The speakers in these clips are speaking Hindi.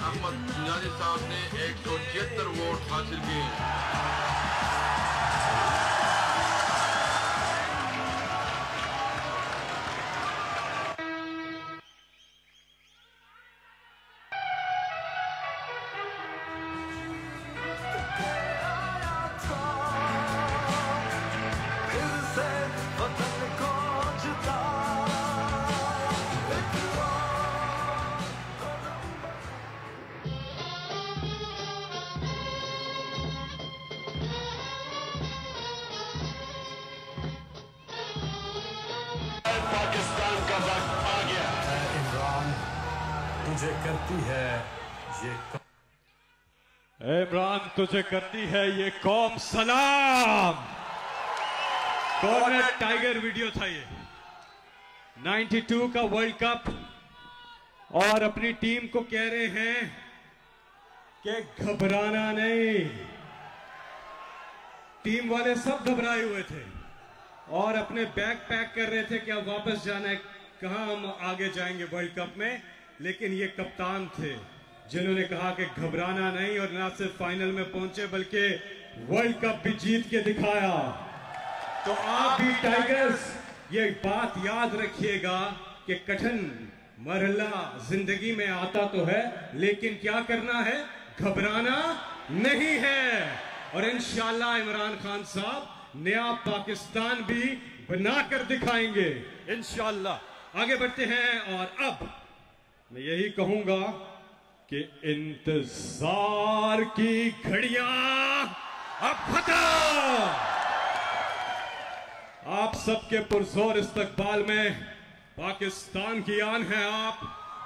अहमद नियाज़ी साहब ने 176 वोट हासिल किए। पाकिस्तान का वक्त आ गया है। इमरान तुझे करती है ये इमरान तुझे करती है ये कौम सलाम। कॉर्नर टाइगर वीडियो था ये 92 का वर्ल्ड कप, और अपनी टीम को कह रहे हैं कि घबराना नहीं। टीम वाले सब घबराए हुए थे और अपने बैग पैक कर रहे थे कि अब वापस जाना है, कहां हम आगे जाएंगे वर्ल्ड कप में। लेकिन ये कप्तान थे जिन्होंने कहा कि घबराना नहीं, और ना सिर्फ फाइनल में पहुंचे बल्कि वर्ल्ड कप भी जीत के दिखाया। तो आप भी टाइगर्स ये बात याद रखिएगा कि कठिन मरहला जिंदगी में आता तो है, लेकिन क्या करना है, घबराना नहीं है। और इंशाल्लाह इमरान खान साहब नया पाकिस्तान भी बनाकर दिखाएंगे इंशाल्लाह। आगे बढ़ते हैं और अब मैं यही कहूंगा कि इंतजार की घड़ियां अब खत्म। आप सबके पुरजोर इस्तकबाल में पाकिस्तान की आन है आप,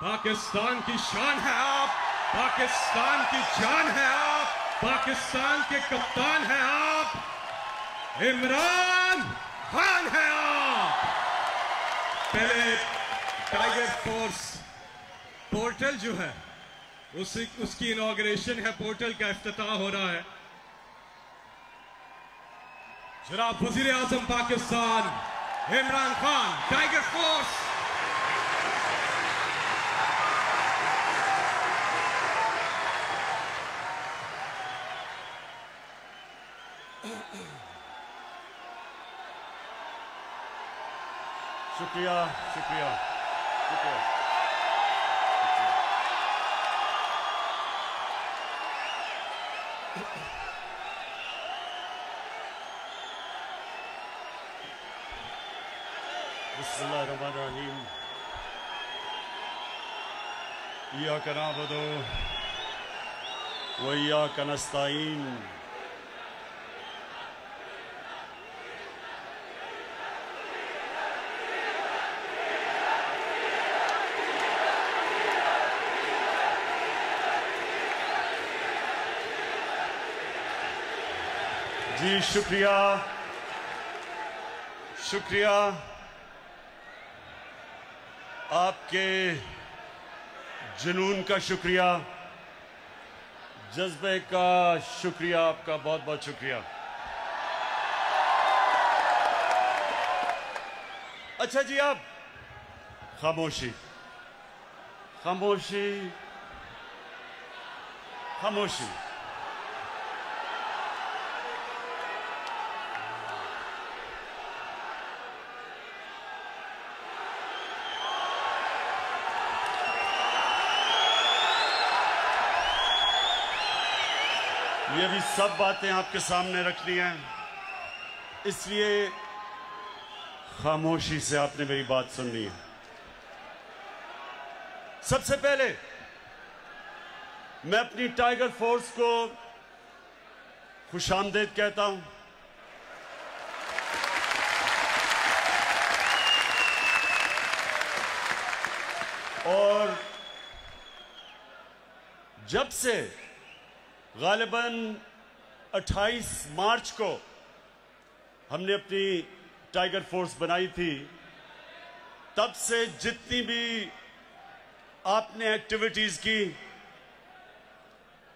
पाकिस्तान की शान है आप, पाकिस्तान की जान है आप, पाकिस्तान के कप्तान है आप, इमरान खान है आप। पहले टाइगर फोर्स पोर्टल जो है उसकी इनॉग्रेशन है, पोर्टल का इफ्तिताह हो रहा है। जनाब वजीर आजम पाकिस्तान इमरान खान, टाइगर फोर्स। शुक्रिया शुक्रिया शुक्रिया। बिस्मिल्लाहिर्रहमानिर्रहीम। इय्याका नअबुदु व इय्याका नस्तईन। जी शुक्रिया शुक्रिया, आपके जुनून का शुक्रिया, जज्बे का शुक्रिया, आपका बहुत बहुत शुक्रिया। अच्छा जी, आप खामोशी खामोशी खामोशी। ये भी सब बातें आपके सामने रखनी हैं, इसलिए खामोशी से आपने मेरी बात सुननी है। सबसे पहले मैं अपनी टाइगर फोर्स को खुशामदीद कहता हूं। और जब से गालिबन 28 मार्च को हमने अपनी टाइगर फोर्स बनाई थी, तब से जितनी भी आपने एक्टिविटीज की,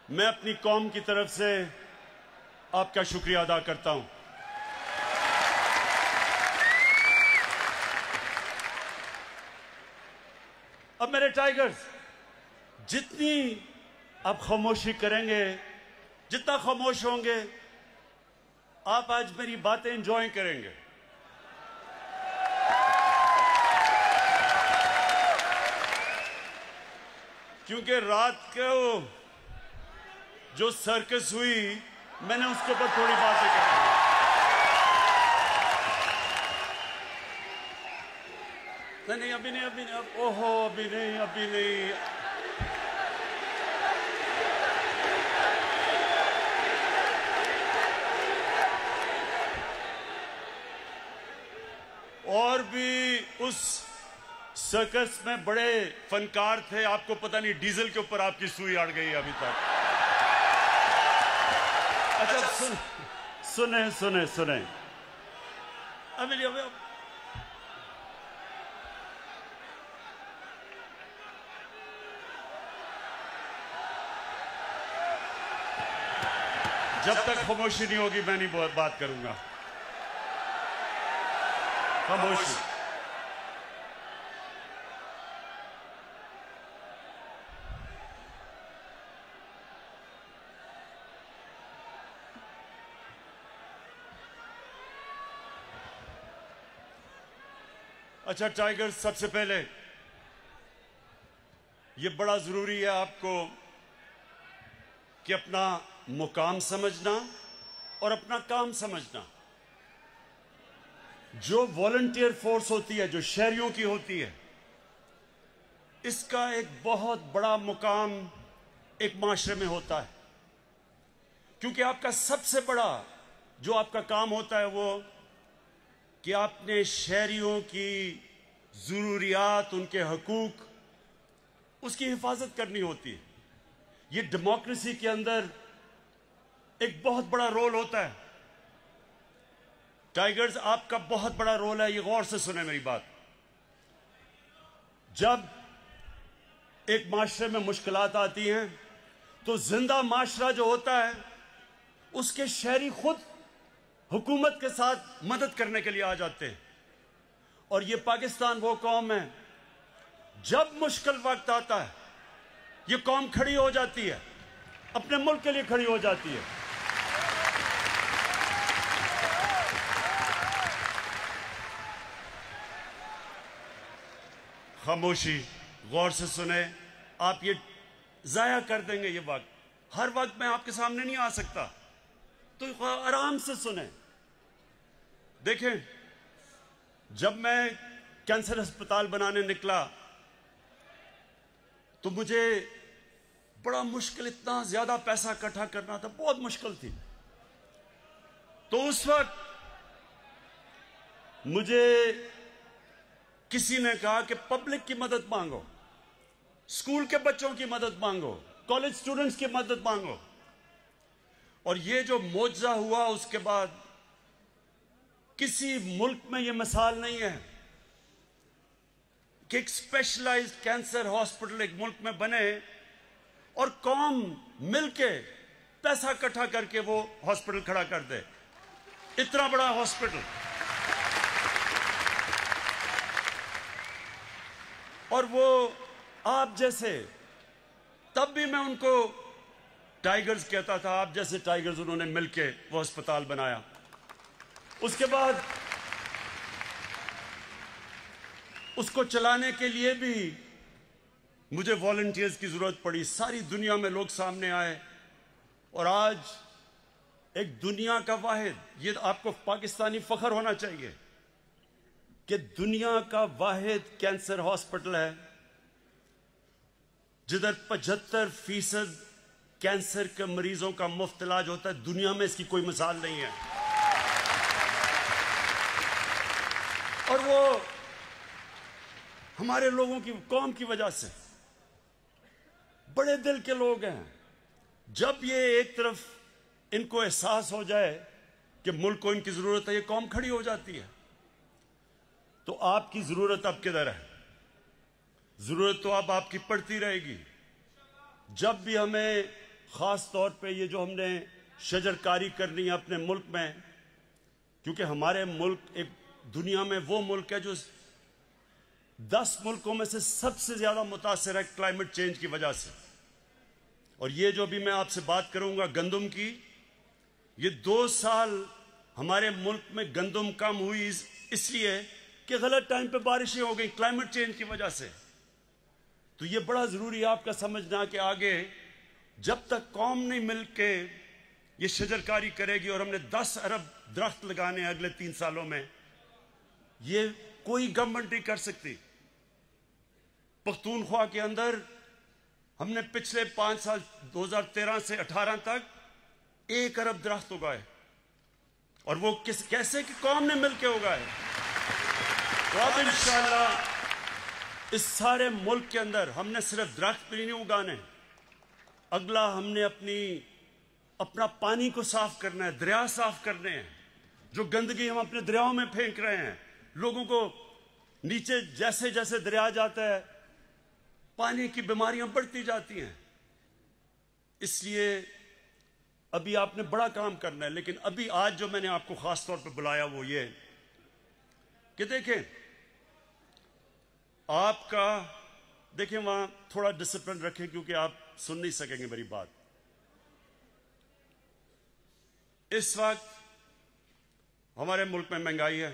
मैं अपनी कौम की तरफ से आपका शुक्रिया अदा करता हूं। अब मेरे टाइगर्स, जितनी आप खामोशी करेंगे, जितना खामोश होंगे आप आज मेरी बातें एंजॉय करेंगे। क्योंकि रात को जो सर्कस हुई मैंने उसके ऊपर थोड़ी बातें करी। नहीं, अभी नहीं, ओहो, अभी नहीं। और भी उस सर्कस में बड़े फनकार थे, आपको पता नहीं डीजल के ऊपर आपकी सुई अड़ गई अभी तक। अच्छा सुने अभी जब तक खामोशी नहीं होगी मैं नहीं बात करूंगा। खामोशी। अच्छा टाइगर, सबसे पहले ये बड़ा जरूरी है आपको कि अपना मुकाम समझना और अपना काम समझना। जो वॉलंटियर फोर्स होती है, जो शहरियों की होती है, इसका एक बहुत बड़ा मुकाम एक माशरे में होता है। क्योंकि आपका सबसे बड़ा जो आपका काम होता है वो कि आपने शहरियों की जरूरियात, उनके हकूक, उसकी हिफाजत करनी होती है। ये डेमोक्रेसी के अंदर एक बहुत बड़ा रोल होता है। टाइगर्स, आपका बहुत बड़ा रोल है, ये गौर से सुने मेरी बात। जब एक माशरे में मुश्किलात आती हैं तो जिंदा माशरा जो होता है उसके शहरी खुद हुकूमत के साथ मदद करने के लिए आ जाते हैं। और ये पाकिस्तान वो कौम है, जब मुश्किल वक्त आता है ये कौम खड़ी हो जाती है, अपने मुल्क के लिए खड़ी हो जाती है। खामोशी, गौर से सुने। आप ये जाया कर देंगे ये वक्त, हर वक्त मैं आपके सामने नहीं आ सकता, तो आराम से सुने। देखें, जब मैं कैंसर अस्पताल बनाने निकला तो मुझे बड़ा मुश्किल, इतना ज्यादा पैसा इकट्ठा करना था, बहुत मुश्किल थी। तो उस वक्त मुझे किसी ने कहा कि पब्लिक की मदद मांगो, स्कूल के बच्चों की मदद मांगो, कॉलेज स्टूडेंट्स की मदद मांगो। और ये जो मोजा हुआ उसके बाद किसी मुल्क में ये मिसाल नहीं है कि एक स्पेशलाइज्ड कैंसर हॉस्पिटल एक मुल्क में बने और कौम मिलके पैसा इकट्ठा करके वो हॉस्पिटल खड़ा कर दे। इतना बड़ा हॉस्पिटल। और वो आप जैसे, तब भी मैं उनको टाइगर्स कहता था, आप जैसे टाइगर्स उन्होंने मिलके वो अस्पताल बनाया। उसके बाद उसको चलाने के लिए भी मुझे वॉलंटियर्स की जरूरत पड़ी। सारी दुनिया में लोग सामने आए और आज एक दुनिया का वाहिद, ये आपको पाकिस्तानी फख्र होना चाहिए कि दुनिया का वाहिद कैंसर हॉस्पिटल है जिधर 75% कैंसर के मरीजों का मुफ्त इलाज होता है। दुनिया में इसकी कोई मिसाल नहीं है। और वो हमारे लोगों की, कौम की वजह से, बड़े दिल के लोग हैं। जब ये एक तरफ इनको एहसास हो जाए कि मुल्क को इनकी जरूरत है, ये कौम खड़ी हो जाती है। तो आपकी जरूरत अब किधर है? जरूरत तो अब आपकी पड़ती रहेगी। जब भी हमें खास तौर पे ये जो हमने शजरकारी करनी है अपने मुल्क में, क्योंकि हमारे मुल्क एक दुनिया में वो मुल्क है जो 10 मुल्कों में से सबसे ज्यादा मुतासिर है क्लाइमेट चेंज की वजह से। और ये जो भी मैं आपसे बात करूंगा गंदम की, ये 2 साल हमारे मुल्क में गंदम कम हुई इसलिए कि गलत टाइम पे बारिशें हो गई क्लाइमेट चेंज की वजह से। तो ये बड़ा जरूरी है आपका समझना कि आगे जब तक कौम नहीं मिल के ये शजरकारी करेगी और हमने 10 अरब दरख्त लगाने हैं अगले 3 सालों में, ये कोई गवर्नमेंट नहीं कर सकती। पख्तूनख्वा के अंदर हमने पिछले 5 साल 2013 से 18 तक 1 अरब दरख्त उगाए, और वो कैसे कि कौम ने मिलकर उगाए। तो अब इंशाअल्लाह इस सारे मुल्क के अंदर हमने सिर्फ दरख्त भी नहीं उगाने, अगला हमने अपना पानी को साफ करना है, दरिया साफ करने हैं। जो गंदगी हम अपने दरियाओं में फेंक रहे हैं, लोगों को नीचे जैसे जैसे दरिया जाता है पानी की बीमारियां बढ़ती जाती हैं। इसलिए अभी आपने बड़ा काम करना है। लेकिन अभी आज जो मैंने आपको खास तौर पर बुलाया वो ये कि देखें वहां थोड़ा डिसिप्लिन रखें, क्योंकि आप सुन नहीं सकेंगे मेरी बात। इस वक्त हमारे मुल्क में महंगाई है।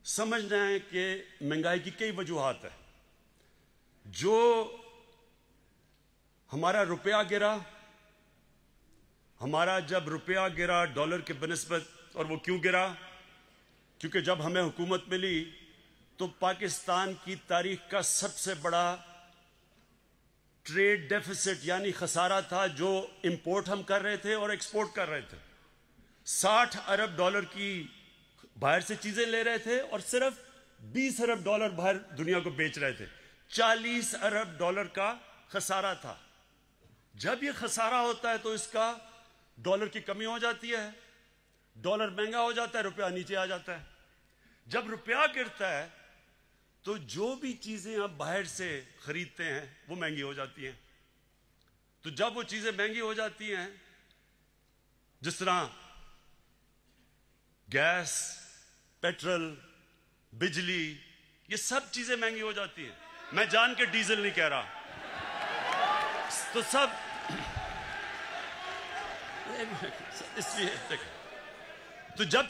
समझना है कि महंगाई की कई वजूहात है। जो हमारा रुपया गिरा, जब रुपया गिरा डॉलर के बनिस्बत, और वो क्यों गिरा? क्योंकि जब हमें हुकूमत मिली तो पाकिस्तान की तारीख का सबसे बड़ा ट्रेड डेफिसिट यानी खसारा था, जो इंपोर्ट हम कर रहे थे और एक्सपोर्ट कर रहे थे। 60 अरब डॉलर की बाहर से चीजें ले रहे थे और सिर्फ 20 अरब डॉलर बाहर दुनिया को बेच रहे थे। 40 अरब डॉलर का खसारा था। जब ये खसारा होता है तो इसका डॉलर की कमी हो जाती है, डॉलर महंगा हो जाता है, रुपया नीचे आ जाता है। जब रुपया गिरता है तो जो भी चीजें आप बाहर से खरीदते हैं वो महंगी हो जाती हैं। तो जब वो चीजें महंगी हो जाती हैं, जिस तरह गैस, पेट्रोल, बिजली, ये सब चीजें महंगी हो जाती हैं। मैं जान के डीजल नहीं कह रहा, तो सब इसलिए तो जब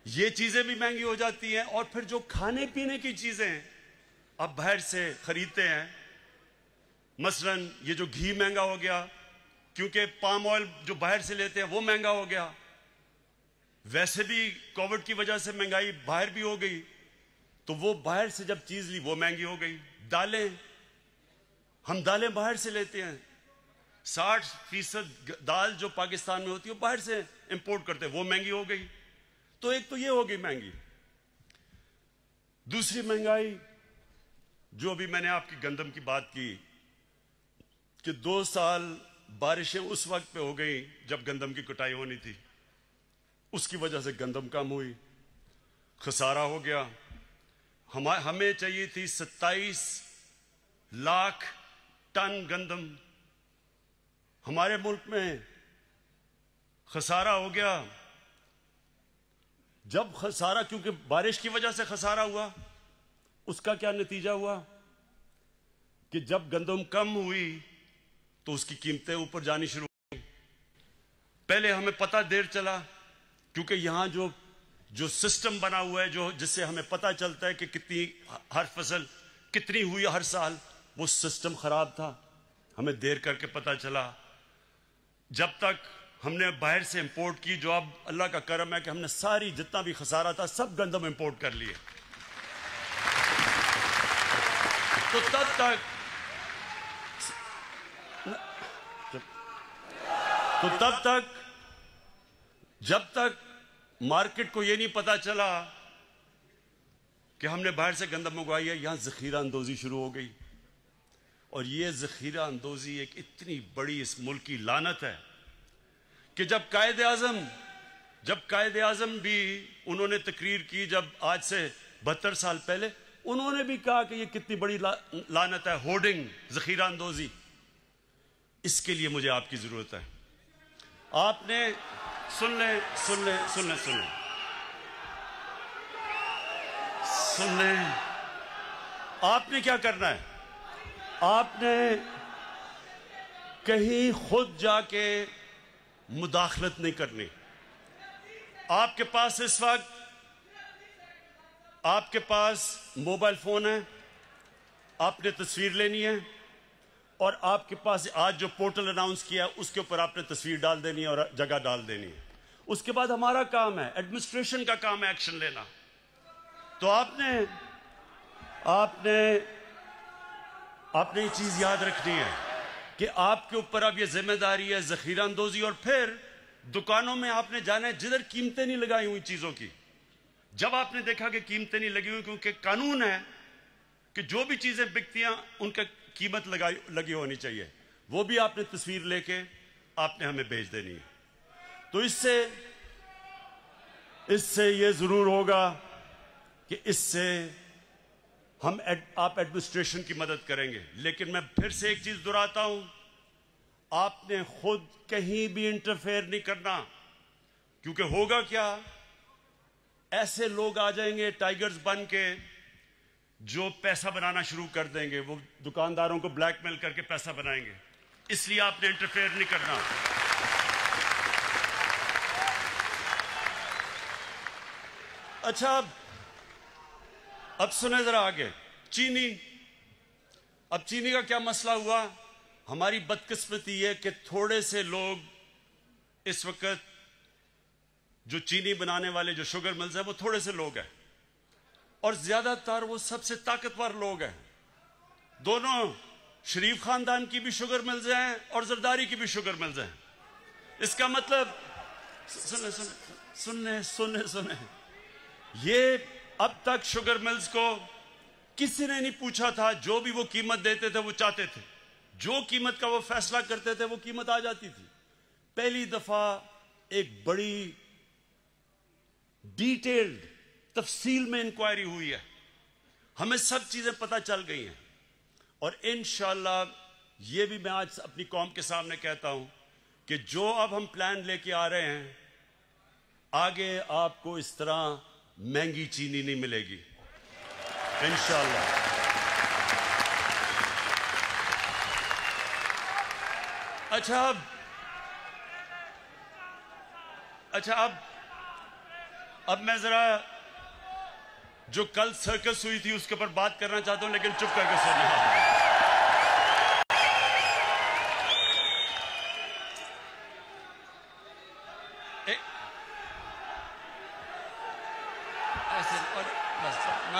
ये चीजें भी महंगी हो जाती हैं, और फिर जो खाने पीने की चीजें आप बाहर से खरीदते हैं, मसलन ये जो घी महंगा हो गया, क्योंकि पाम ऑयल जो बाहर से लेते हैं वो महंगा हो गया। वैसे भी कोविड की वजह से महंगाई बाहर भी हो गई, तो वो बाहर से जब चीज ली वो महंगी हो गई। दालें, हम दालें बाहर से लेते हैं, 60% दाल जो पाकिस्तान में होती है वो बाहर से इंपोर्ट करते हैं, वो महंगी हो गई। तो एक तो ये हो गई महंगी। दूसरी महंगाई जो अभी मैंने आपकी गंदम की बात की कि 2 साल बारिशें उस वक्त पे हो गई जब गंदम की कटाई होनी थी, उसकी वजह से गंदम कम हुई, खसारा हो गया। हमें चाहिए थी 27 लाख टन गंदम, हमारे मुल्क में खसारा हो गया। जब खसारा, क्योंकि बारिश की वजह से खसारा हुआ, उसका क्या नतीजा हुआ कि जब गंदम कम हुई तो उसकी कीमतें ऊपर जानी शुरू हो गई। पहले हमें पता देर चला, क्योंकि यहां जो सिस्टम बना हुआ है, जो जिससे हमें पता चलता है कि कितनी हर फसल कितनी हुई हर साल, वो सिस्टम खराब था, हमें देर करके पता चला। जब तक हमने बाहर से इंपोर्ट की, जो अब अल्लाह का करम है कि हमने सारी जितना भी खसारा था सब गंदम इंपोर्ट कर लिए, तो तब तक जब तक मार्केट को यह नहीं पता चला कि हमने बाहर से गंदम उगाई है, यहां जखीरा अंदोजी शुरू हो गई। और यह जखीरा अंदोजी एक इतनी बड़ी इस मुल्क की लानत है कि जब कायदे आजम भी उन्होंने तकरीर की, जब आज से 72 साल पहले, उन्होंने भी कहा कि यह कितनी बड़ी लानत है, होर्डिंग, जखीरा अंदोजी। इसके लिए मुझे आपकी जरूरत है। आपने सुन ले, आपने क्या करना है? कहीं खुद जाके मुदाखलत नहीं करनी। आपके पास इस वक्त आपके पास मोबाइल फोन है, आपने तस्वीर लेनी है और आपके पास आज जो पोर्टल अनाउंस किया उसके ऊपर आपने तस्वीर डाल देनी है और जगह डाल देनी है। उसके बाद हमारा काम है, एडमिनिस्ट्रेशन का काम है एक्शन लेना। तो आपने ये चीज याद रखनी है कि आपके ऊपर अब ये जिम्मेदारी है जखीरा अंदोजी, और फिर दुकानों में आपने जाना है जिधर कीमतें नहीं लगाई हुई चीजों की। जब आपने देखा कि कीमतें नहीं लगी हुई, क्योंकि कानून है कि जो भी चीजें बिकती हैं उनका कीमत लगी होनी चाहिए, वो भी आपने तस्वीर लेके आपने हमें भेज देनी है। तो इससे ये जरूर होगा कि इससे आप एडमिनिस्ट्रेशन की मदद करेंगे। लेकिन मैं फिर से एक चीज दोहराता हूं, आपने खुद कहीं भी इंटरफेयर नहीं करना, क्योंकि होगा क्या, ऐसे लोग आ जाएंगे टाइगर्स बन के जो पैसा बनाना शुरू कर देंगे, वो दुकानदारों को ब्लैकमेल करके पैसा बनाएंगे। इसलिए आपने इंटरफेयर नहीं करना। अच्छा, अब सुने जरा आगे। चीनी, अब चीनी का क्या मसला हुआ? हमारी बदकिस्मती है कि थोड़े से लोग इस वक्त जो चीनी बनाने वाले जो शुगर मिल्स हैं वो थोड़े से लोग हैं, और ज्यादातर वो सबसे ताकतवर लोग हैं। दोनों शरीफ खानदान की भी शुगर मिल्स हैं और जरदारी की भी शुगर मिल्स हैं। इसका मतलब सुने, ये अब तक शुगर मिल्स को किसी ने नहीं पूछा था। जो भी वो कीमत देते थे वो चाहते थे, जो कीमत का वो फैसला करते थे वो कीमत आ जाती थी। पहली दफा एक बड़ी डिटेल्ड तफसील में इंक्वायरी हुई है, हमें सब चीजें पता चल गई हैं, और इंशाअल्लाह ये भी मैं आज अपनी कौम के सामने कहता हूं कि जो अब हम प्लान लेके आ रहे हैं, आगे आपको इस तरह महंगी चीनी नहीं मिलेगी इंशाअल्लाह। अच्छा, अब मैं जरा जो कल सर्कस हुई थी उसके ऊपर बात करना चाहता हूं, लेकिन चुप करके सुनना।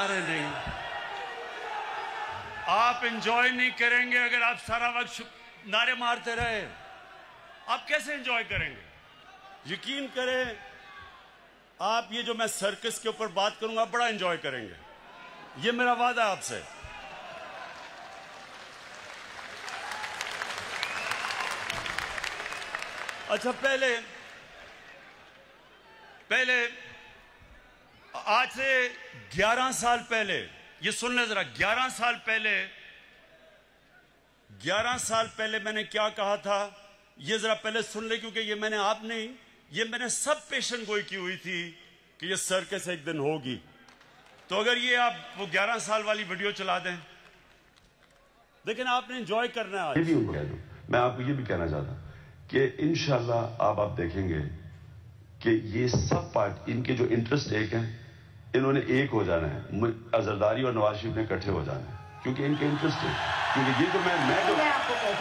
नहीं, आप एंजॉय नहीं करेंगे अगर आप सारा वक्त नारे मारते रहे। आप कैसे एंजॉय करेंगे? यकीन करें, आप ये जो मैं सर्कस के ऊपर बात करूंगा बड़ा एंजॉय करेंगे, ये मेरा वादा है आपसे। अच्छा, पहले आज से 11 साल पहले, ये सुन ले जरा, 11 साल पहले मैंने क्या कहा था, ये जरा पहले सुन ले, क्योंकि ये मैंने आप नहीं, ये मैंने सब पेशन गोई की हुई थी कि ये सर्कस एक दिन होगी। तो अगर ये आप वो 11 साल वाली वीडियो चला दें, लेकिन आपने एंजॉय करना है आज। मैं आपको ये भी कहना चाहता कि इंशाल्लाह आप देखेंगे कि ये सब पार्ट, इनके जो इंटरेस्ट एक हैं, इन्होंने एक हो जाना है। जरदारी और नवाज शरीफ ने इकट्ठे हो जाना है, क्योंकि इनके इंटरेस्ट है। क्योंकि ये जो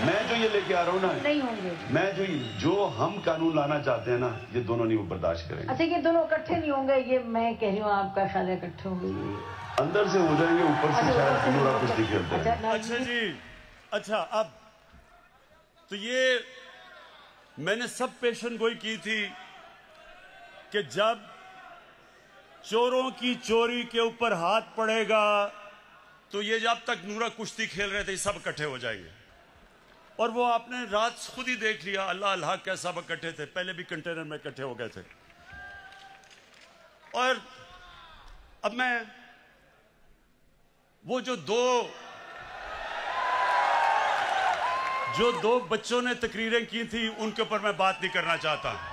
मैं जो ये लेके आ रहा हूँ ना, नहीं होंगे, मैं जो हम कानून लाना चाहते हैं ना, ये दोनों नहीं बर्दाश्त करेंगे। अच्छा, ये दोनों इकट्ठे नहीं होंगे, ये मैं कह रही हूँ आपका ख्याल है इकट्ठे होंगे, अंदर से हो जाएंगे, ऊपर से शायद पूरा कुछ निकलता है। अच्छा जी, अच्छा, अब तो ये मैंने सब पेशन गोई की थी कि जब चोरों की चोरी के ऊपर हाथ पड़ेगा तो ये जब तक नूरा कुश्ती खेल रहे थे सब इकट्ठे हो जाएंगे। और वो आपने रात खुद ही देख लिया, अल्लाह अल्लाह क्या सब इकट्ठे थे, पहले भी कंटेनर में इकट्ठे हो गए थे। और अब मैं वो जो दो बच्चों ने तकरीरें की थी उनके ऊपर मैं बात नहीं करना चाहता।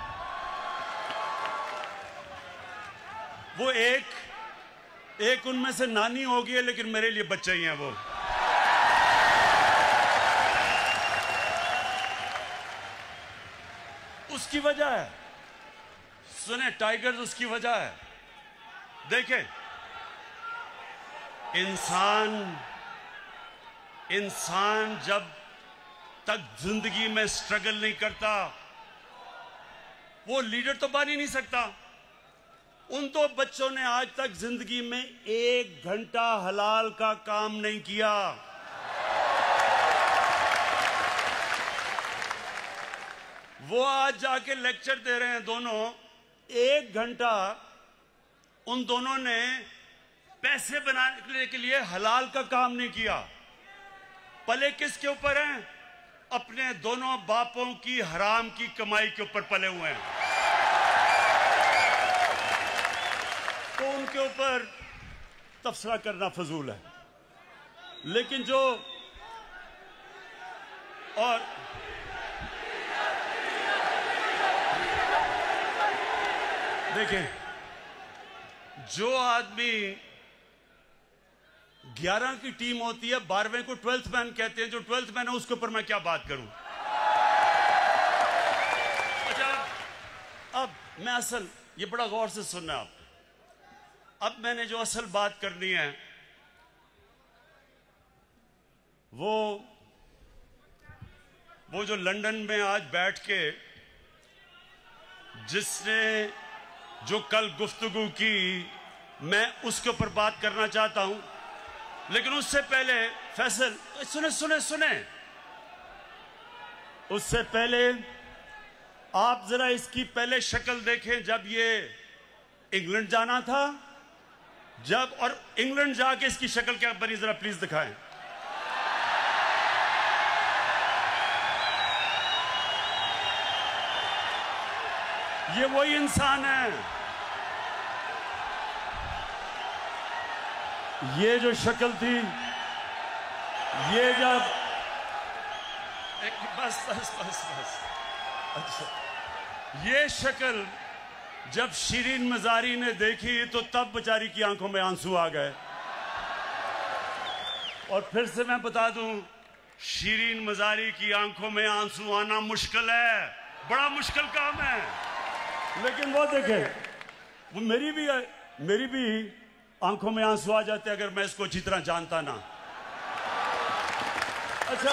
वो एक उनमें से नानी होगी, लेकिन मेरे लिए बच्चे ही हैं वो। उसकी वजह है, सुने, टाइगर्स उसकी वजह है। देखें, इंसान जब तक जिंदगी में स्ट्रगल नहीं करता वो लीडर तो बन ही नहीं सकता। उन दो बच्चों ने आज तक जिंदगी में 1 घंटा हलाल का काम नहीं किया। वो आज जाके लेक्चर दे रहे हैं दोनों। 1 घंटा उन दोनों ने पैसे बनाने के लिए हलाल का काम नहीं किया। पले किसके ऊपर हैं? अपने दोनों बापों की हराम की कमाई के ऊपर पले हुए हैं। तो उनके ऊपर तबसरा करना फजूल है। लेकिन जो और देखें, जो आदमी 11 की टीम होती है, 12वें को 12th मैन कहते हैं, जो 12th मैन है उसके ऊपर मैं क्या बात करूं। अच्छा, अब मैं असल, ये बड़ा गौर से सुनना आप। अब मैंने जो असल बात करनी है वो जो लंदन में आज बैठ के जिसने जो कल गुफ्तगू की, मैं उसके ऊपर बात करना चाहता हूं। लेकिन उससे पहले फैसल, सुने, उससे पहले आप जरा इसकी पहले शक्ल देखें। जब ये इंग्लैंड जाना था, जब, और इंग्लैंड जाके इसकी शक्ल क्या बनी, जरा प्लीज दिखाएं। ये वही इंसान है। ये जो शक्ल थी, ये जब बस अच्छा, ये शक्ल जब शिरीन मजारी ने देखी तो तब बेचारी की आंखों में आंसू आ गए। और फिर से मैं बता दूं, शिरीन मजारी की आंखों में आंसू आना मुश्किल है, बड़ा मुश्किल काम है। लेकिन वो देखे, वो मेरी भी आंखों में आंसू आ जाते अगर मैं इसको अच्छी तरह जानता ना। अच्छा,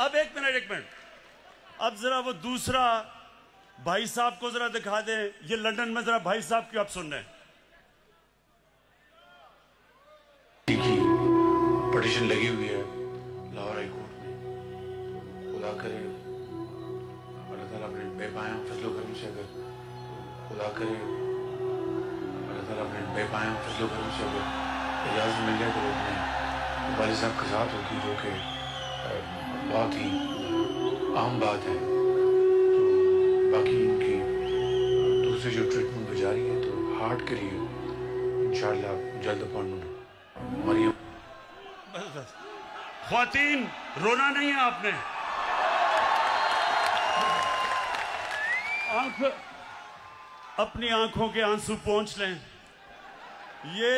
अब एक मिनट, अब जरा वो दूसरा भाई साहब को जरा दिखा दे। ये लंदन में जरा भाई साहब की आप सुन रहे हैं। पिटीशन लगी हुई है लाहौर हाई कोर्ट में। खुदा करे अल्लाह ताला अपने बेपाया फजलो करम से, अगर खुदा करे अल्लाह ताला अपने बेपाया फजलो करम से अगर इजाज़त मिल जाए तो अपने वालिद साहब के साथ होगी, जो कि बहुत ही आम बात है। तो बाकी इनकी दूसरी जो ट्रीटमेंट जारी है, तो हार्ट के लिए इंशाअल्लाह जल्द अपॉइंटमेंट। मरियम, ख्वातीन, रोना नहीं है आपने। अपनी आंखों के आंसू पोंछ लें। ये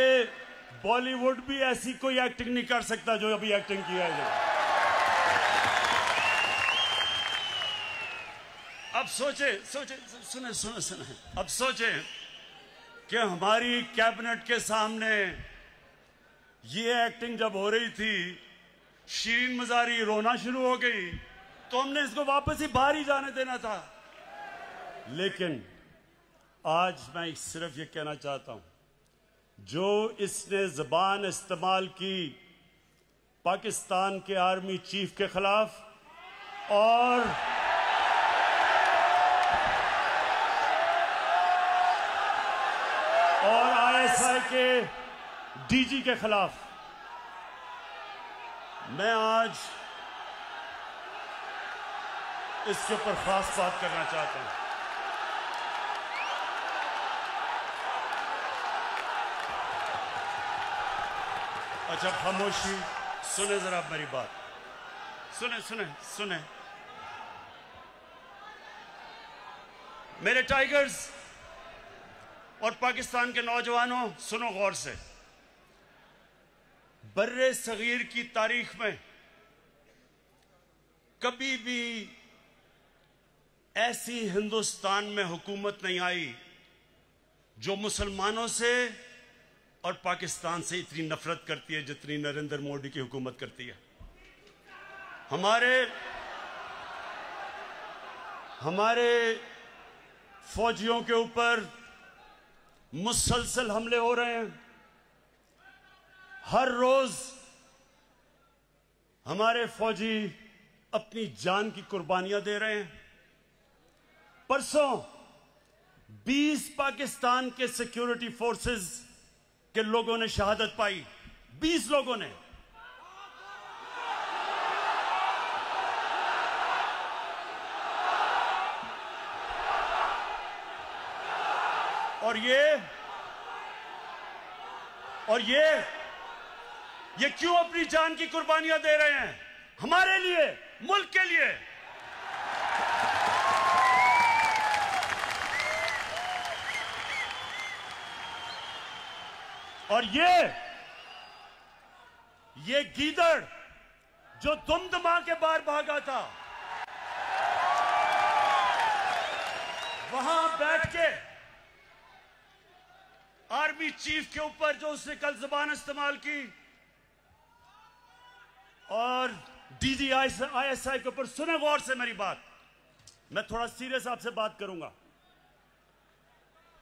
बॉलीवुड भी ऐसी कोई एक्टिंग नहीं कर सकता जो अभी एक्टिंग किया है। अब सोचे, सुने, अब सोचे कि हमारी कैबिनेट के सामने ये एक्टिंग जब हो रही थी, शिरीन मजारी रोना शुरू हो गई, तो हमने इसको वापस ही बाहर ही जाने देना था। लेकिन आज मैं सिर्फ ये कहना चाहता हूं, जो इसने जुबान इस्तेमाल की पाकिस्तान के आर्मी चीफ के खिलाफ और ISI के डीजी के खिलाफ, मैं आज इसके ऊपर खास बात करना चाहता हूं। अच्छा, खामोशी, सुने जरा मेरी बात, सुने। मेरे टाइगर्स और पाकिस्तान के नौजवानों, सुनो गौर से। बर्रे सगीर की तारीख में कभी भी ऐसी हिंदुस्तान में हुकूमत नहीं आई जो मुसलमानों से और पाकिस्तान से इतनी नफरत करती है जितनी नरेंद्र मोदी की हुकूमत करती है। हमारे फौजियों के ऊपर मुसलसल हमले हो रहे हैं। हर रोज हमारे फौजी अपनी जान की कुर्बानियां दे रहे हैं। परसों 20 पाकिस्तान के सिक्योरिटी फोर्सेस के लोगों ने शहादत पाई। 20 लोगों ने। और ये क्यों अपनी जान की कुर्बानियां दे रहे हैं? हमारे लिए, मुल्क के लिए। और ये गीदड़ जो दुमदमा के बाहर भागा था, वहां बैठ के आर्मी चीफ के ऊपर जो उसने कल जुबान इस्तेमाल की और डीजी आईएसआई के ऊपर, सुने गौर से मेरी बात, मैं थोड़ा सीरियस आपसे बात करूंगा।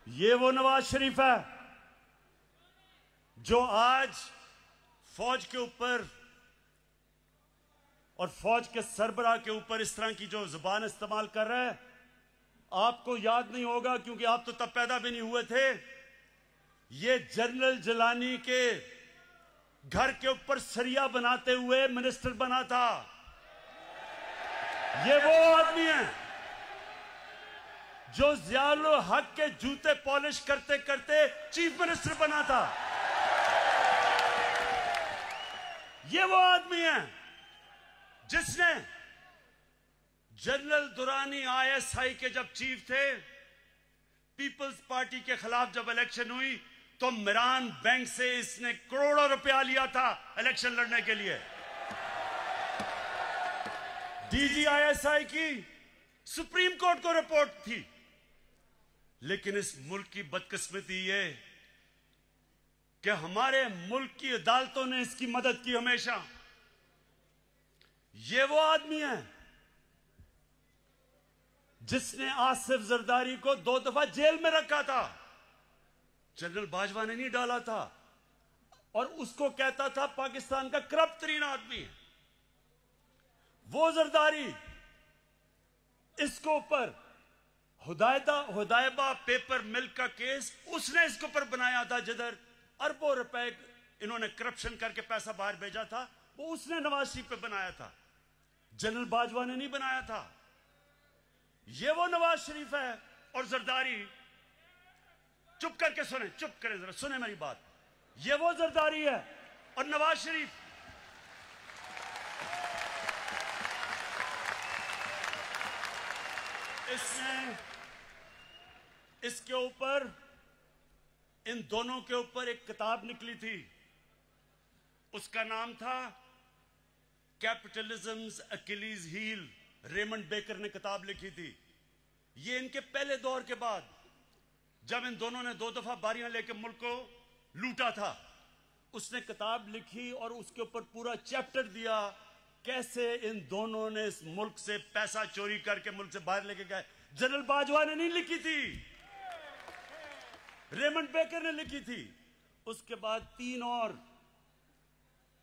ये वो नवाज शरीफ है जो आज फौज के ऊपर और फौज के सरबराह के ऊपर इस तरह की जो जुबान इस्तेमाल कर रहा है। आपको याद नहीं होगा क्योंकि आप तो तब पैदा भी नहीं हुए थे। ये जनरल जिलानी के घर के ऊपर सरिया बनाते हुए मिनिस्टर बना था। ये वो आदमी है जो ज़ियाउल हक के जूते पॉलिश करते करते चीफ मिनिस्टर बना था। ये वो आदमी है जिसने जनरल दुरानी आईएसआई के जब चीफ थे, पीपल्स पार्टी के खिलाफ जब इलेक्शन हुई तो मिरान बैंक से इसने करोड़ों रुपया लिया था इलेक्शन लड़ने के लिए। डीजी आईएसआई की सुप्रीम कोर्ट को रिपोर्ट थी। लेकिन इस मुल्क की बदकिस्मती ये कि हमारे मुल्क की अदालतों ने इसकी मदद की हमेशा। ये वो आदमी है जिसने आसिफ जरदारी को 2 दफा जेल में रखा था। जनरल बाजवा ने नहीं डाला था और उसको कहता था पाकिस्तान का करप्ट तरीन आदमी है वो जरदारी। इसको ऊपर हुदायबा पेपर मिल का केस उसने इसके ऊपर बनाया था, जिधर अरबों रुपए इन्होंने करप्शन करके पैसा बाहर भेजा था, वो उसने नवाज शरीफ पे बनाया था। जनरल बाजवा ने नहीं बनाया था। ये वो नवाज शरीफ है और जरदारी, चुप करके सुने, चुप करें जरा, सुने मेरी बात। ये वो जरदारी है और नवाज शरीफ इसके ऊपर, इन दोनों के ऊपर एक किताब निकली थी, उसका नाम था कैपिटलिज्म्स अकिलीज हील। रेमंड बेकर ने किताब लिखी थी। ये इनके पहले दौर के बाद जब इन दोनों ने 2 दफा बारियां लेकर मुल्क को लूटा था, उसने किताब लिखी और उसके ऊपर पूरा चैप्टर दिया कैसे इन दोनों ने इस मुल्क से पैसा चोरी करके मुल्क से बाहर लेके गए। जनरल बाजवा ने नहीं लिखी थी, रेमंड बेकर ने लिखी थी। उसके बाद 3 और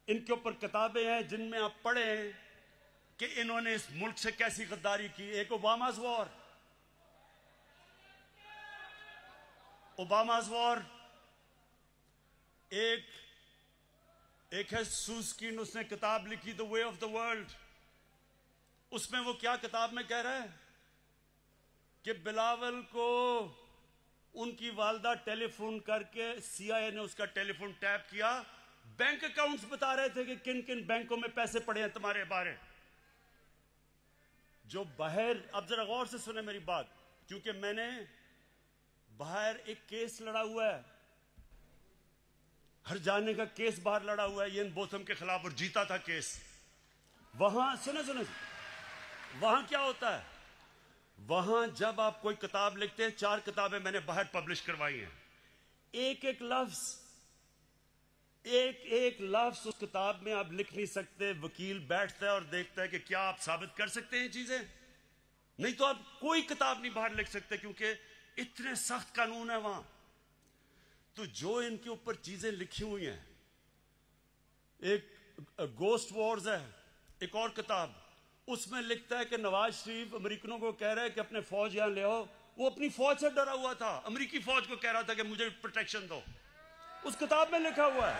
इनके ऊपर किताबें हैं जिनमें आप पढ़ें कि इन्होंने इस मुल्क से कैसी गद्दारी की। एक ओबामा's वॉर, एक है सूस्किन, उसने किताब लिखी the way of the world. उसमें वो क्या किताब में कह रहा है कि बिलावल को उनकी वालदा टेलीफोन करके सीआईए ने उसका टेलीफोन टैप किया, बैंक अकाउंट्स बता रहे थे कि किन किन बैंकों में पैसे पड़े हैं तुम्हारे बारे। जो बाहर, अब जरा गौर से सुने मेरी बात, क्योंकि मैंने बाहर एक केस लड़ा हुआ है, हर जाने का केस बाहर लड़ा हुआ है ये इन बोथम के खिलाफ, और जीता था केस। वहां सुने वहां क्या होता है, वहां जब आप कोई किताब लिखते हैं, 4 किताबें मैंने बाहर पब्लिश करवाई हैं, एक एक लफ्ज उस किताब में आप लिख नहीं सकते। वकील बैठता है और देखता है कि क्या आप साबित कर सकते हैं चीजें, नहीं तो आप कोई किताब नहीं बाहर लिख सकते, क्योंकि इतने सख्त कानून है वहां। तो जो इनके ऊपर चीजें लिखी हुई हैं, एक गोस्ट वॉर्स है, एक और किताब, उसमें लिखता है कि नवाज शरीफ अमेरिकनों को कह रहा है कि अपने फौज यहां ले आओ। वो अपनी फौज से डरा हुआ था, अमेरिकी फौज को कह रहा था कि मुझे प्रोटेक्शन दो। उस किताब में लिखा हुआ है।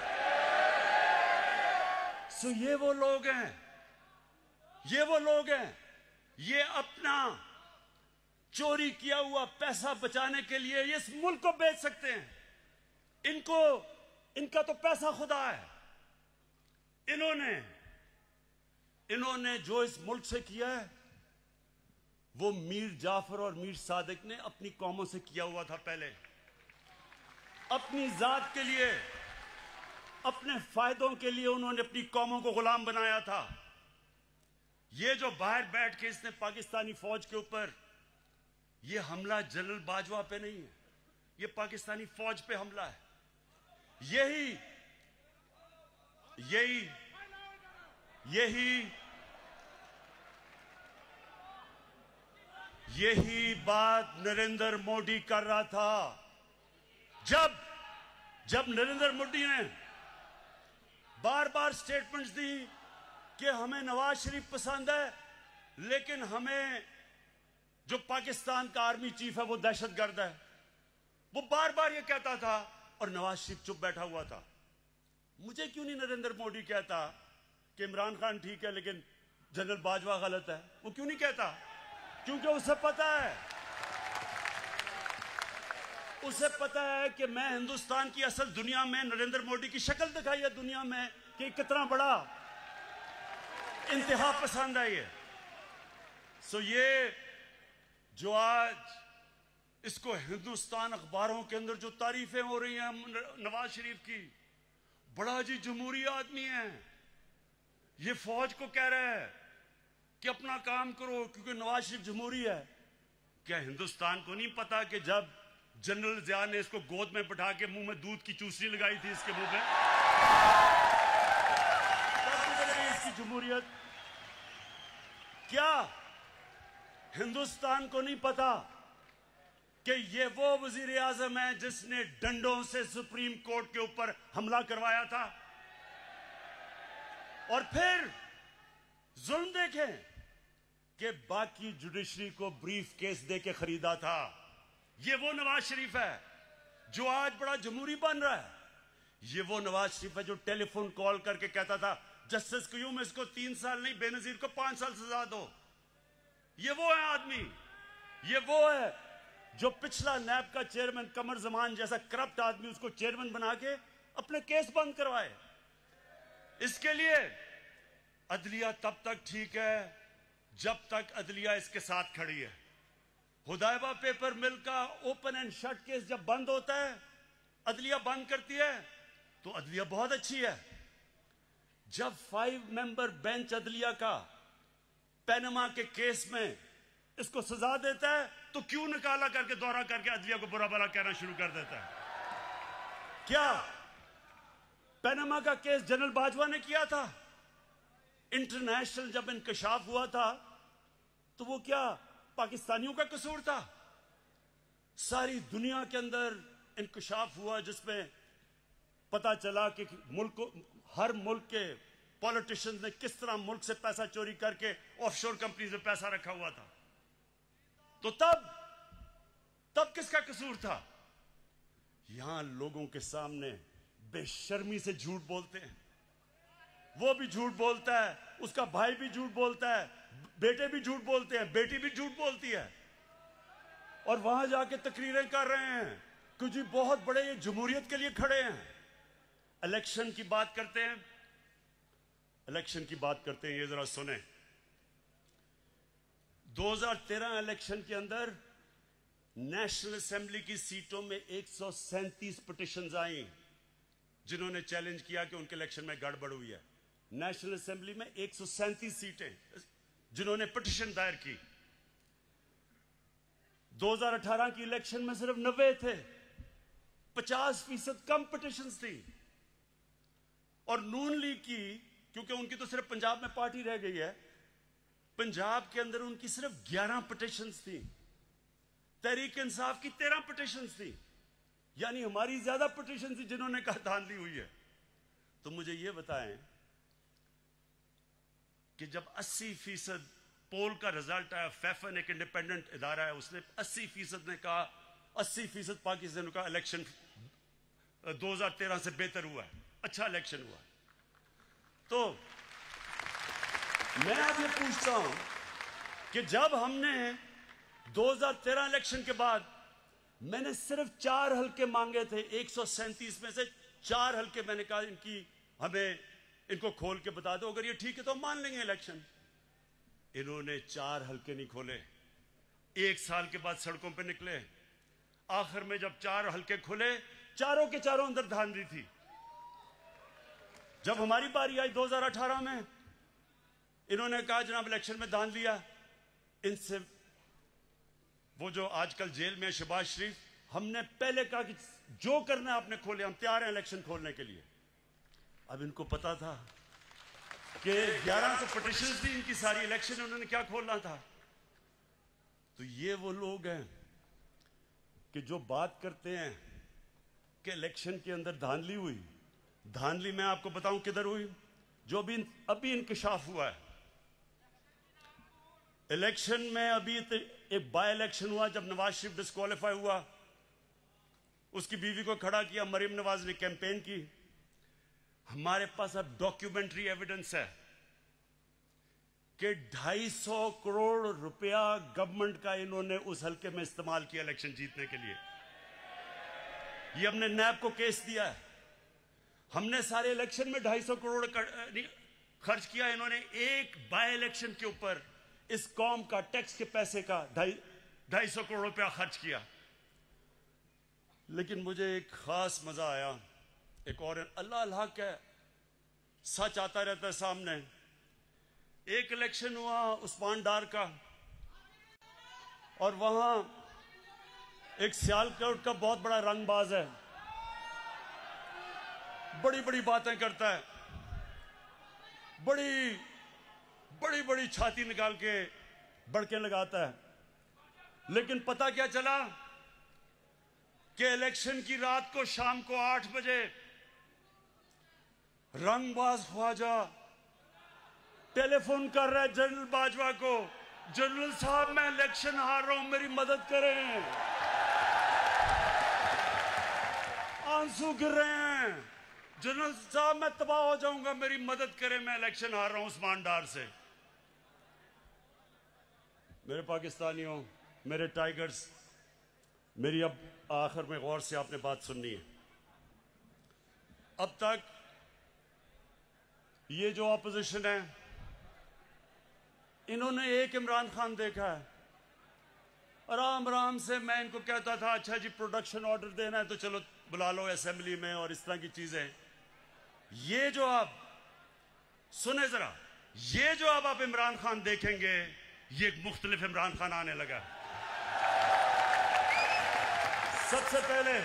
सो ये वो लोग हैं, ये अपना चोरी किया हुआ पैसा बचाने के लिए ये इस मुल्क को बेच सकते हैं। इनका तो पैसा खुदा है। इन्होंने जो इस मुल्क से किया है वो मीर जाफर और मीर सादिक ने अपनी कौमों से किया हुआ था। पहले अपनी जात के लिए, अपने फायदों के लिए उन्होंने अपनी कौमों को गुलाम बनाया था। ये जो बाहर बैठ के इसने पाकिस्तानी फौज के ऊपर ये हमला जनरल बाजवा पे नहीं है, ये पाकिस्तानी फौज पे हमला है। यही बात नरेंद्र मोदी कर रहा था। जब नरेंद्र मोदी ने बार बार स्टेटमेंट्स दी कि हमें नवाज शरीफ पसंद है, लेकिन हमें जो पाकिस्तान का आर्मी चीफ है वो दहशतगर्द है, वो बार बार ये कहता था और नवाज शरीफ चुप बैठा हुआ था। मुझे क्यों नहीं नरेंद्र मोदी कहता कि इमरान खान ठीक है लेकिन जनरल बाजवा गलत है? वो क्यों नहीं कहता? क्योंकि उसे पता है कि मैं हिंदुस्तान की असल दुनिया में नरेंद्र मोदी की शक्ल दिखाई है दुनिया में कि कितना बड़ा इंतहा पसंद है ये। सो ये जो आज इसको हिंदुस्तान अखबारों के अंदर जो तारीफें हो रही हैं नवाज शरीफ की, बड़ा जी जमहूरी आदमी है, ये फौज को कह रहा है कि अपना काम करो क्योंकि नवाज शरीफ जमहूरी है। क्या हिंदुस्तान को नहीं पता कि जब जनरल जिया ने इसको गोद में बैठा के मुंह में दूध की चूसनी लगाई थी इसके मुंह में, तब इसकी जमहूरियत? क्या हिंदुस्तान को नहीं पता कि ये वो वजीर आजम है जिसने डंडों से सुप्रीम कोर्ट के ऊपर हमला करवाया था? और फिर जुल्म देखें कि बाकी जुडिशरी को ब्रीफ केस दे के खरीदा था। ये वो नवाज शरीफ है जो आज बड़ा जमहूरी बन रहा है। ये वो नवाज शरीफ है जो टेलीफोन कॉल करके कहता था जस्टिस क्यूम इसको 3 साल नहीं बेनजीर को 5 साल सजा दो। ये वो है आदमी, ये वो है जो पिछला नैब का चेयरमैन कमर जमान जैसा करप्ट आदमी उसको चेयरमैन बना के अपने केस बंद करवाए। इसके लिए अदलिया तब तक ठीक है जब तक अदलिया इसके साथ खड़ी है। हुदैबा पेपर मिल का ओपन एंड शट केस जब बंद होता है, अदलिया बंद करती है, तो अदलिया बहुत अच्छी है। जब 5 मेंबर बेंच अदलिया का पैनमा के केस में इसको सजा देता है तो क्यों निकाला करके दौरा करके अदलिया को बुरा भला कहना शुरू कर देता है? क्या पैनमा का केस जनरल बाजवा ने किया था? इंटरनेशनल जब इंकशाफ हुआ था तो वो क्या पाकिस्तानियों का कसूर था? सारी दुनिया के अंदर इंकशाफ हुआ जिसमें पता चला कि हर मुल्क के पॉलिटिशियंस ने किस तरह मुल्क से पैसा चोरी करके ऑफशोर कंपनीज में पैसा रखा हुआ था। तो तब किसका कसूर था? यहां लोगों के सामने बेशर्मी से झूठ बोलते हैं। वो भी झूठ बोलता है, उसका भाई भी झूठ बोलता है, बेटे भी झूठ बोलते हैं, बेटी भी झूठ बोलती है, और वहां जाके तकरीरें कर रहे हैं कि जी बहुत बड़े ये जमहूरियत के लिए खड़े हैं। इलेक्शन की बात करते हैं, ये जरा सुने। 2013 इलेक्शन के अंदर नेशनल असेंबली की सीटों में 137 पिटिशंस आई जिन्होंने चैलेंज किया कि उनके इलेक्शन में गड़बड़ हुई है। नेशनल असेंबली में 137 सीटें जिन्होंने पिटिशन दायर की। 2018 की इलेक्शन में सिर्फ 90 थे, 50% कम पिटिशंस थी। और नून लीग की, क्योंकि उनकी तो सिर्फ पंजाब में पार्टी रह गई है, पंजाब के अंदर उनकी सिर्फ 11 पिटिशंस थी, तहरीक इंसाफ की 13 पिटिशंस थी, यानी हमारी ज्यादा पिटिशन थी जिन्होंने कहा धांधली हुई है। तो मुझे यह बताएं कि जब 80% पोल का रिजल्ट आया, फैफन एक इंडिपेंडेंट इदारा है, उसने 80% ने कहा, 80% पाकिस्तान का इलेक्शन 2013 से बेहतर हुआ है, अच्छा इलेक्शन हुआ। तो मैं अब ये पूछता हूं कि जब हमने 2013 इलेक्शन के बाद मैंने सिर्फ 4 हल्के मांगे थे, 137 में से 4 हल्के मैंने कहा इनको खोल के बता दो, अगर ये ठीक है तो हम मान लेंगे इलेक्शन। इन्होंने 4 हल्के नहीं खोले, 1 साल के बाद सड़कों पे निकले। आखिर में जब 4 हल्के खुले, चारों के चारों अंदर धांधली थी। जब हमारी बारी आई 2018 में, इन्होंने कहा जनाब इलेक्शन में धांधली लिया। इनसे वो जो आजकल जेल में शहबाज शरीफ, हमने पहले कहा कि जो करना है आपने खोले, हम तैयार हैं इलेक्शन खोलने के लिए। अब इनको पता था कि 1100 पिटिशंस थी इनकी सारी, इलेक्शन उन्होंने क्या खोलना था। तो ये वो लोग हैं कि जो बात करते हैं कि इलेक्शन के अंदर धांधली हुई। धांधली मैं आपको बताऊं किधर हुई, जो अभी इंकशाफ हुआ है। इलेक्शन में अभी एक बाय इलेक्शन हुआ जब नवाज शरीफ डिस्क्वालीफाई हुआ, उसकी बीवी को खड़ा किया, मरीम नवाज ने कैंपेन की। हमारे पास अब डॉक्यूमेंट्री एविडेंस है कि 250 करोड़ रुपया गवर्नमेंट का इन्होंने उस हल्के में इस्तेमाल किया इलेक्शन जीतने के लिए। ये हमने नैब को केस दिया है। हमने सारे इलेक्शन में 250 करोड़ खर्च किया, इन्होंने एक बाय इलेक्शन के ऊपर इस कौम का टैक्स के पैसे का 250 करोड़ रुपया खर्च किया। लेकिन मुझे एक खास मजा आया, एक और अल्लाह अल्लाह का सच आता रहता है सामने। एक इलेक्शन हुआ उस्मान डार का, और वहां एक सियालकोट का बहुत बड़ा रंगबाज है, बड़ी बड़ी बातें करता है, बड़ी बड़ी बड़ी छाती निकाल के बड़के लगाता है। लेकिन पता क्या चला कि इलेक्शन की रात को शाम को 8 बजे रंगबाज ख्वाजा टेलीफोन कर रहा है जनरल बाजवा को, जनरल साहब मैं इलेक्शन हार रहा हूं, मेरी मदद करें। आंसू गिर रहे हैं, जनरल साहब मैं तबाह हो जाऊंगा, मेरी मदद करें, मैं इलेक्शन हार रहा हूं उस्मान डार से। मेरे पाकिस्तानियों, मेरे टाइगर्स, मेरी अब आखिर में गौर से आपने बात सुननी है। अब तक ये जो ऑपोजिशन है, इन्होंने एक इमरान खान देखा है। आराम आराम से मैं इनको कहता था अच्छा जी प्रोडक्शन ऑर्डर देना है तो चलो बुला लो असेंबली में और इस तरह की चीजें। ये जो आप सुने जरा, ये जो अब आप इमरान खान देखेंगे, ये एक मुख्तलिफ इमरान खान आने लगा। सबसे पहले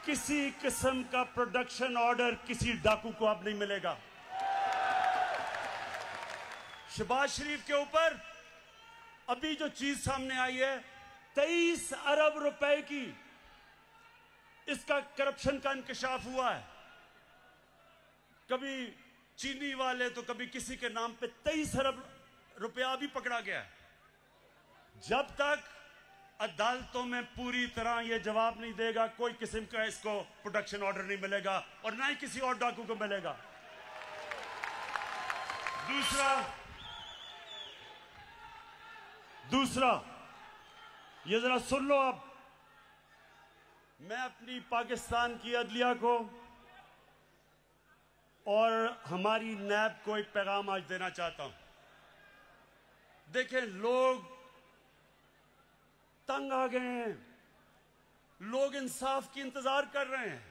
किसी किस्म का प्रोडक्शन ऑर्डर किसी डाकू को अब नहीं मिलेगा। शहबाज शरीफ के ऊपर अभी जो चीज सामने आई है, 23 अरब रुपए की इसका करप्शन का इंकशाफ हुआ है। कभी चीनी वाले तो कभी किसी के नाम पे 23 अरब रुपया भी पकड़ा गया है। जब तक अदालतों में पूरी तरह यह जवाब नहीं देगा, कोई किस्म का इसको प्रोडक्शन ऑर्डर नहीं मिलेगा और ना ही किसी और डाकू को मिलेगा। दूसरा ये जरा सुन लो। अब मैं अपनी पाकिस्तान की अदलिया को और हमारी नैब को एक पैगाम आज देना चाहता हूं। देखें, लोग तंग आ गए हैं, लोग इंसाफ की इंतजार कर रहे हैं,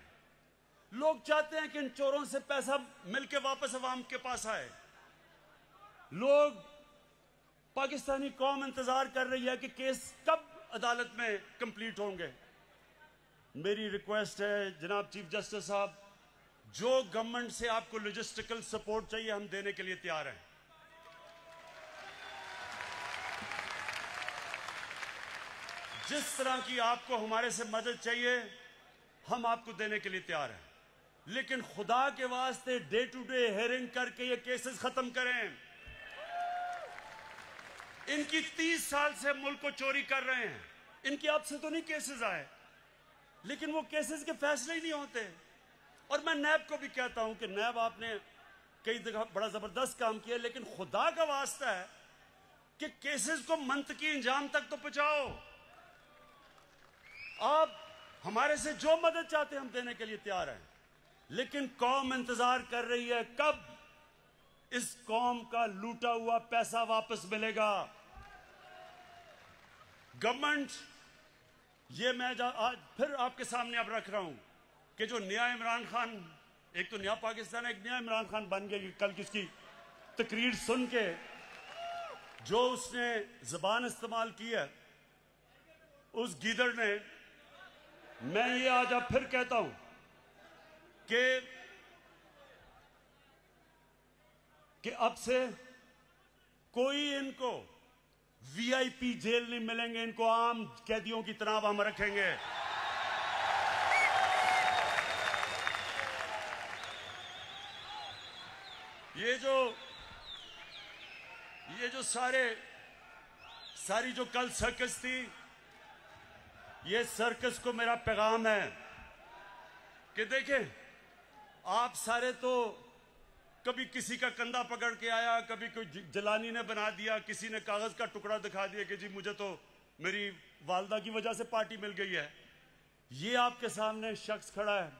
लोग चाहते हैं कि इन चोरों से पैसा मिलके वापस अवाम के पास आए। लोग पाकिस्तानी कौम इंतजार कर रही है कि केस कब अदालत में कंप्लीट होंगे। मेरी रिक्वेस्ट है जनाब चीफ जस्टिस साहब, जो गवर्नमेंट से आपको लॉजिस्टिकल सपोर्ट चाहिए हम देने के लिए तैयार हैं। जिस तरह की आपको हमारे से मदद चाहिए हम आपको देने के लिए तैयार हैं, लेकिन खुदा के वास्ते डे टू डे हेयरिंग करके ये केसेस खत्म करें। इनकी 30 साल से मुल्क को चोरी कर रहे हैं, इनके अब से तो नहीं केसेस आए, लेकिन वो केसेस के फैसले ही नहीं होते। और मैं नैब को भी कहता हूं कि नैब आपने कई जगह बड़ा जबरदस्त काम किया, लेकिन खुदा का वास्ता है कि केसेस को मंतकी इंजाम तक तो पहुंचाओ। आप हमारे से जो मदद चाहते हैं हम देने के लिए तैयार हैं, लेकिन कौम इंतजार कर रही है कब इस कौम का लूटा हुआ पैसा वापस मिलेगा। गवर्नमेंट, ये मैं आज फिर आपके सामने अब रख रहा हूं कि जो नया इमरान खान, एक तो नया पाकिस्तान है, एक नया इमरान खान बन गया। कल किसकी तकरीर सुन के जो उसने जबान इस्तेमाल की है उस गीदड़ ने, मैं ये आज अब फिर कहता हूं कि अब से कोई इनको वीआईपी जेल नहीं मिलेंगे, इनको आम कैदियों की तरह हम रखेंगे। ये जो सारी जो कल सर्कस थी, ये सर्कस को मेरा पैगाम है कि देखें, आप सारे तो कभी किसी का कंधा पकड़ के आया, कभी कोई जलानी ने बना दिया, किसी ने कागज का टुकड़ा दिखा दिया कि जी मुझे तो मेरी वालदा की वजह से पार्टी मिल गई है। ये आपके सामने शख्स खड़ा है,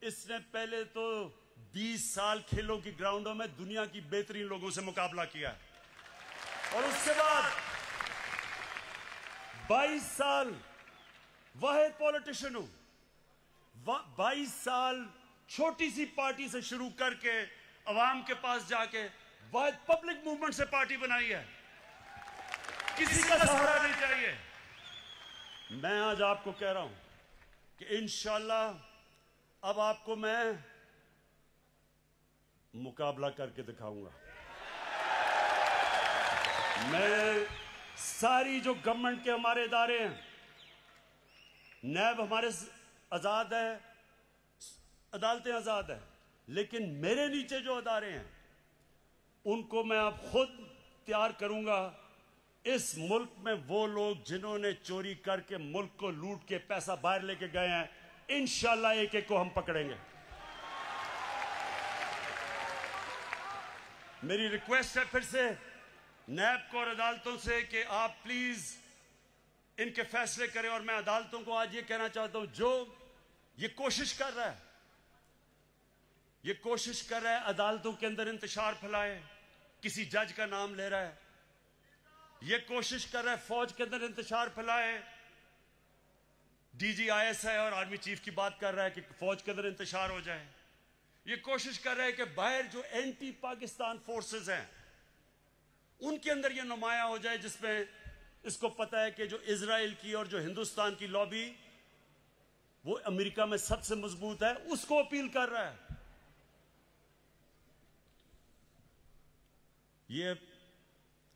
इसने पहले तो 20 साल खेलों की ग्राउंडों में दुनिया की बेहतरीन लोगों से मुकाबला किया है, और उसके बाद 22 साल वाहिद पॉलिटिशियन हूं। 22 साल छोटी सी पार्टी से शुरू करके अवाम के पास जाके वाहिद पब्लिक मूवमेंट से पार्टी बनाई है। किसी का सहारा नहीं चाहिए। मैं आज आपको कह रहा हूं कि इंशाअल्लाह अब आपको मैं मुकाबला करके दिखाऊंगा। मैं सारी जो गवर्नमेंट के हमारे इदारे हैं, नैब हमारे आजाद है, अदालतें आजाद है, लेकिन मेरे नीचे जो अदारे हैं उनको मैं अब खुद तैयार करूंगा। इस मुल्क में वो लोग जिन्होंने चोरी करके मुल्क को लूट के पैसा बाहर लेके गए हैं, इंशाअल्लाह एक एक को हम पकड़ेंगे। मेरी रिक्वेस्ट है फिर से नैब को और अदालतों से कि आप प्लीज इनके फैसले करें। और मैं अदालतों को आज ये कहना चाहता हूं, जो ये कोशिश कर रहा है अदालतों के अंदर इंतशार फैलाए, किसी जज का नाम ले रहा है, ये कोशिश कर रहा है फौज के अंदर इंतशार फैलाए, डीजी ISI और आर्मी चीफ की बात कर रहा है कि फौज के अंदर इंतशार हो जाए, ये कोशिश कर रहा है कि बाहर जो एंटी पाकिस्तान फोर्सेस हैं उनके अंदर ये नुमाया हो जाए, जिसमें इसको पता है कि जो इजराइल की और जो हिंदुस्तान की लॉबी वो अमेरिका में सबसे मजबूत है, उसको अपील कर रहा है। ये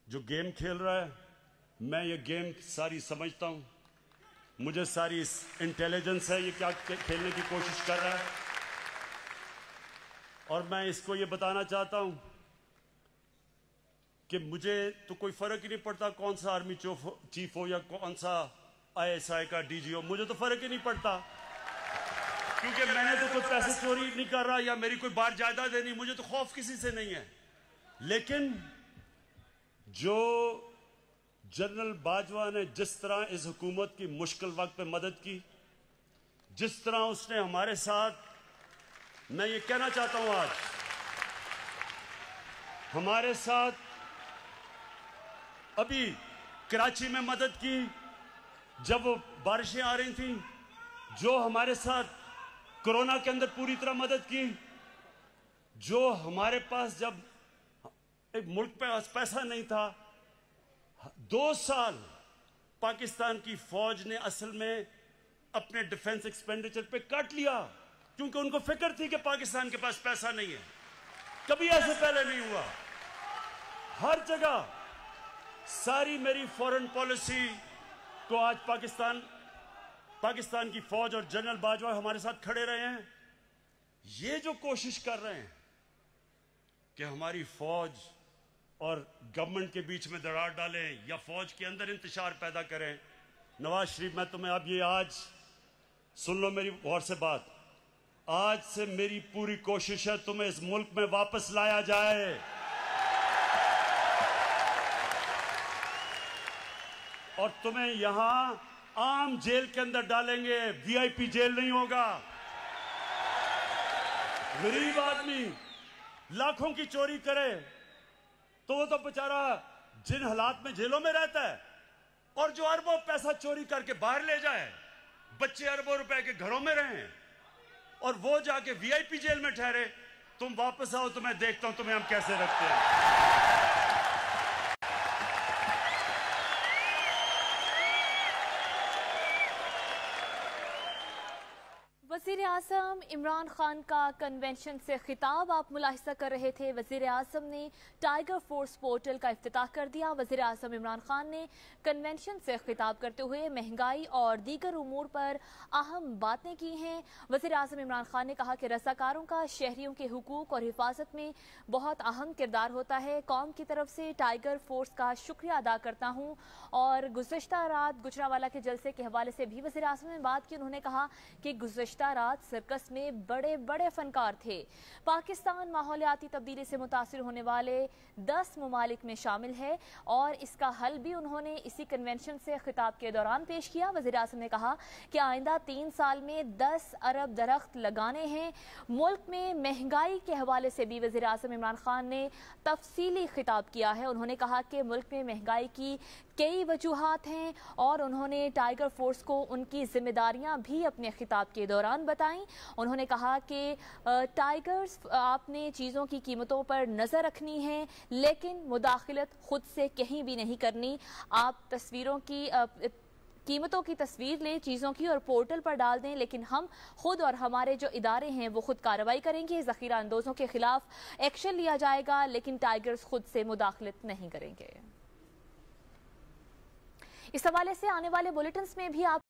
जो गेम खेल रहा है, मैं ये गेम सारी समझता हूं, मुझे सारी इंटेलिजेंस है ये क्या खेलने की कोशिश कर रहा है। और मैं इसको ये बताना चाहता हूं कि मुझे तो कोई फर्क ही नहीं पड़ता कौन सा आर्मी चीफ हो या कौन सा ISI का DG हो, मुझे तो फर्क ही नहीं पड़ता, क्योंकि मैंने तो कोई पैसे चोरी नहीं कर रहा या मेरी कोई बार जायदाद नहीं, मुझे तो खौफ किसी से नहीं है। लेकिन जो जनरल बाजवा ने जिस तरह इस हुकूमत की मुश्किल वक्त पे मदद की, जिस तरह उसने हमारे साथ, मैं ये कहना चाहता हूं आज हमारे साथ अभी कराची में मदद की जब वो बारिशें आ रही थी, जो हमारे साथ कोरोना के अंदर पूरी तरह मदद की, जो हमारे पास जब एक मुल्क पे पैसा नहीं था। 2 साल पाकिस्तान की फौज ने असल में अपने डिफेंस एक्सपेंडिचर पे काट लिया, क्योंकि उनको फिक्र थी कि पाकिस्तान के पास पैसा नहीं है। कभी ऐसे पहले नहीं हुआ। हर जगह सारी मेरी फॉरेन पॉलिसी को आज पाकिस्तान की फौज और जनरल बाजवा हमारे साथ खड़े रहे हैं। ये जो कोशिश कर रहे हैं कि हमारी फौज और गवर्नमेंट के बीच में दरार डालें या फौज के अंदर इंतशार पैदा करें, नवाज शरीफ, मैं तुम्हें अब ये आज सुन लो मेरी गौर से बात, आज से मेरी पूरी कोशिश है तुम्हें इस मुल्क में वापस लाया जाए। और तुम्हें यहां आम जेल के अंदर डालेंगे, वीआईपी जेल नहीं होगा। गरीब आदमी लाखों की चोरी करे तो वो तो बेचारा जिन हालात में जेलों में रहता है, और जो अरबों पैसा चोरी करके बाहर ले जाए, बच्चे अरबों रुपए के घरों में रहें और वो जाके वीआईपी जेल में ठहरे, तुम वापस आओ तो मैं देखता हूं तुम्हें हम कैसे रखते हैं। वज़ीर आज़म इमरान खान का कन्वेंशन से खिताब आप मुलाहिज़ा कर रहे थे। वज़ीर आज़म ने टाइगर फोर्स पोर्टल का इफ्तिताह कर दिया। वज़ीर आज़म इमरान खान ने कन्वेंशन से खिताब करते हुए महंगाई और दीगर उमूर पर अहम बातें की हैं। वज़ीर आज़म इमरान खान ने कहा कि रज़ाकारों का शहरियों के हुकूक और हिफाजत में बहुत अहम किरदार होता है। कौम की तरफ से टाइगर फोर्स का शुक्रिया अदा करता हूँ। और गुज़श्ता रात गुजरावाला के जलसे के हवाले से भी वज़ीर आज़म ने बात की। उन्होंने कहा कि गुज़श्ता रात सर्कस में बड़े बड़े फनकार थे। पाकिस्तान माहौलियाती तब्दीली से मुतासिर होने वाले 10 ममालिक में शामिल है और इसका हल भी उन्होंने इसी कन्वेंशन से खिताब के दौरान पेश किया। वज़ीर आज़म ने कहा कि आइंदा 3 साल में 10 अरब दरख्त लगाने हैं। मुल्क में महंगाई के हवाले से भी वज़ीर आज़म इमरान खान ने तफसीली खिताब किया है। उन्होंने कहा कि मुल्क में महंगाई की कई वजूहात हैं और उन्होंने टाइगर फोर्स को उनकी जिम्मेदारियां भी अपने खिताब के दौरान बताई। उन्होंने कहा कि टाइगर्स आपने चीज़ों की कीमतों पर नज़र रखनी है, लेकिन मुदाखलत खुद से कहीं भी नहीं करनी। आप तस्वीरों की कीमतों की तस्वीर लें चीज़ों की और पोर्टल पर डाल दें, लेकिन हम खुद और हमारे जो इदारे हैं वो खुद कार्रवाई करेंगे। ज़ख़ीरा अंदोज़ों के खिलाफ एक्शन लिया जाएगा, लेकिन टाइगर्स खुद से मुदाखलत नहीं करेंगे। इस हवाले से आने वाले बुलेटिन्स में भी आप